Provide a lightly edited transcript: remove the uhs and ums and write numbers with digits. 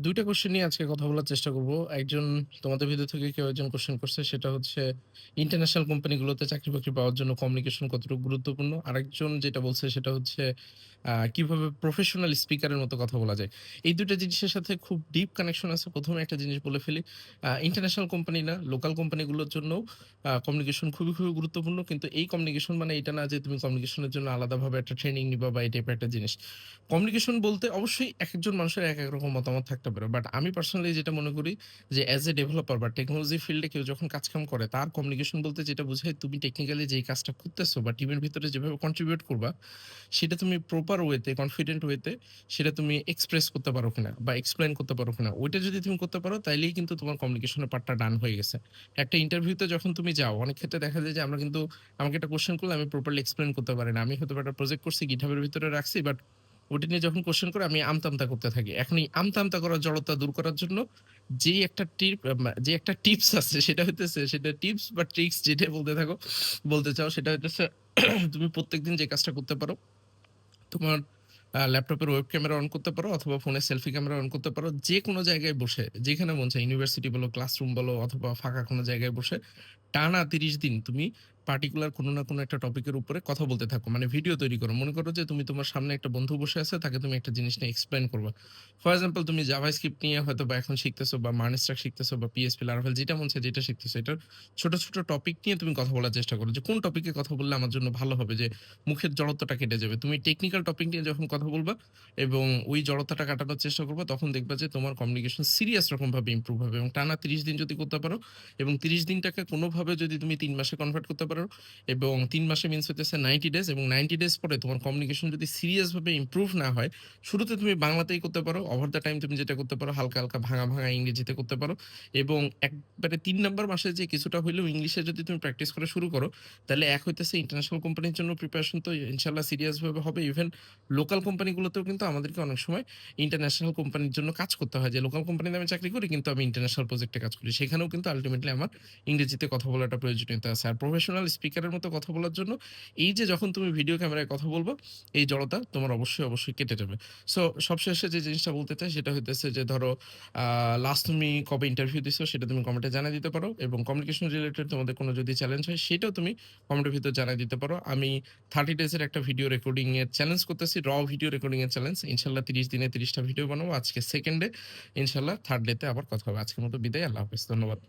২ টা কোয়েশ্চেন নিয়ে আজকে কথা বলার চেষ্টা করব। একজন তোমাদের ভিতর থেকে কেউ একজন কোয়েশ্চেন করছে সেটা হচ্ছে ইন্টারন্যাশনাল কোম্পানিগুলোতে চাকরি-বাকরি পাওয়ার জন্য কমিউনিকেশন কতটুকু গুরুত্বপূর্ণ? আরেকজন যেটা বলছে সেটা হচ্ছে কিভাবে প্রফেশনাল স্পিকারের মতো কথা বলা যায়? এই ২ টা জিনিসের সাথে খুব ডিপ কানেকশন আছে। ১ম এ একটা জিনিস বলে ফেলি। ইন্টারন্যাশনাল কোম্পানি না, লোকাল কোম্পানিগুলোর জন্যও কমিউনিকেশন খুবই গুরুত্বপূর্ণ। কিন্তু এই কমিউনিকেশন মানে এটা না যে তুমি কমিউনিকেশনের জন্য আলাদাভাবে একটা ট্রেনিং নিবা বা এই টাইপের একটা জিনিস। কমিউনিকেশন বলতে অবশ্যই একেকজন মানুষের একেক রকম মতামত থাকতে পারে। বাট আমি পার্সোনালি যেটা মনে করি যে এজ এ ডেভেলপার বা টেকনোলজি ফিল্ডে কেউ যখন কাজ-কাম করে তার কমিউনিকেশন বলতে যেটা বোঝায় তুমি টেকনিক্যালি যেই কাজটা করতেছো বা টিমের ভিতরে যেভাবে কন্ট্রিবিউট করবা, সেটা তুমি প্রপার ওয়েতে কনফিডেন্ট ওয়েতে সেটা তুমি এক্সপ্রেস করতে পারো কিনা বা এক্সপ্লেইন করতে পারো কিনা। ওইটা যদি তুমি করতে পারো তাইলেই কিন্তু তোমার কমিউনিকেশনের পার্টটা ডান হয়ে গেছে। একটা ইন্টারভিউতে যখন তুমি যাও অনেক ক্ষেত্রে দেখা যায় যে আমরা কিন্তু আমাকে একটা কোয়েশ্চেন করলে আমি প্রপারলি এক্সপ্লেইন করতে পারি না। আমি হয়তোবা একটা প্রজেক্ট করছি GitHub এর ভিতরে রাখছি বাট ওটা নিয়ে যখন কোয়েশ্চেন করে আমি আমতা করতে থাকি। এখন এই আমতা করার জড়তা দূর করার জন্য যে একটা টিপস আছে সেটা হইতেছে সেটা টিপস বা ট্রিকস যেটাই বলতে থাকো, বলতে চাও সেটা হইতেছে তুমি প্রত্যেকদিন যে কাজটা করতে পারো, তোমার ল্যাপটপের ওয়েব ক্যামেরা অন করতে পারো অথবা ফোনের সেলফি ক্যামেরা অন করতে পারো। যেকোনো জায়গায় বসে যেখানে মন চায় ইউনিভার্সিটি বলো, ক্লাসরুম বলো অথবা ফাঁকা কোনো জায়গায় বসে টানা ৩০ দিন তুমি পার্টিকুলার কোনো না কোনো একটা টপিকের উপরে কথা বলতে থাকো। মানে ভিডিও তৈরি করো। মনে করো যে তুমি তোমার সামনে একটা বন্ধু বসে আছে তাকে তুমি একটা জিনিস নিয়ে এক্সপ্লেইন করবা। ফর এক্সাম্পল তুমি জাভাস্ক্রিপ্ট নিয়ে হয়তোবা এখন শিখতেছো বা মার্নস্ট্রাক শিখতেছো বা পিএইচপি, লারাভেল যেটা মন চায় যেটা শিখতেছো। এটার ছোট টপিক নিয়ে তুমি কথা বলার চেষ্টা করো যে কোন টপিকে কথা বললে আমার জন্য ভালো হবে যে মুখের জড়তাটা কেটে যাবে। তুমি টেকনিক্যাল টপিক নিয়ে যখন কথা বলবা এবং ওই জড়তাটা কাটানোর চেষ্টা করবা, তখন দেখবা যে তোমার কমিউনিকেশন সিরিয়াস রকমভাবে ইমপ্রুভ হবে এবং টানা ৩০ দিন যদি করতে পারো এবং ৩০ দিনটাকে কোনোভাবে যদি তুমি ৩ মাসে কনভার্ট করতে পারো এবং ৩ মাসে মিনস হইতেছে 90 ডেজ এবং 90 ডেজ পরে তোমার কমিউনিকেশন যদি সিরিয়াস ভাবে ইমপ্রুভ না হয়, শুরুতে তুমি বাংলাতেই করতে পারো। ওভার দ্যা টাইম তুমি যেটা করতে পারো হালকা ভাঙা ইংরেজিতে করতে পারো এবং একবারে ৩ নাম্বার মাসে যে কিছুটা হইলেও ইংলিশে যদি তুমি প্র্যাকটিস করা শুরু করো, তাহলে এক হইতেছে ইন্টারন্যাশনাল কোম্পানির জন্য প্রিপারেশন তো ইনশাআল্লাহ সিরিয়াস ভাবে হবে। ইভেন লোকাল কোম্পানিগুলোতেও কিন্তু আমাদেরকে অনেক সময় ইন্টারন্যাশনাল কোম্পানির জন্য কাজ করতে হয়। যে লোকাল কোম্পানিতে আমি চাকরি করি কিন্তু আমি ইন্টারন্যাশনাল প্রজেক্টে কাজ করি। সেখানেও কিন্তু আল্টিমেটলি আমার ইংরেজিতে কথা বলাটা প্রয়োজনীয়তা আছে। আর প্রফেশনাল স্পিকারের মতো কথা বলার জন্য এই যে যখন তুমি ভিডিও ক্যামেরায় কথা বলবা, এই জড়তা তোমার অবশ্যই কেটে যাবে। সো সবশেষে যে জিনিসটা বলতে চাই সেটা হইতেছে যে ধরো লাস্ট তুমি কবে ইন্টারভিউ দিছো সেটা তুমি কমেন্টে জানায় দিতে পারো এবং কমিউনিকেশন রিলেটেড তোমাদের কোনো যদি চ্যালেঞ্জ হয় সেটাও তুমি কমেন্টের ভিতর জানায় দিতে পারো। আমি 30 ডেজ এর একটা ভিডিও রেকর্ডিং এর চ্যালেঞ্জ করতেছি। ভিডিও রেকর্ডিং এর চ্যালেঞ্জ। ইনশাআল্লাহ ৩০ দিনে ৩০ টা ভিডিও বানাবো। আজকে 2nd ডে। ইনশাআল্লাহ 3rd ডে তে আবার কথা হবে। আজকের মতো বিদায়। আল্লাহ হাফেজ। ধন্যবাদ।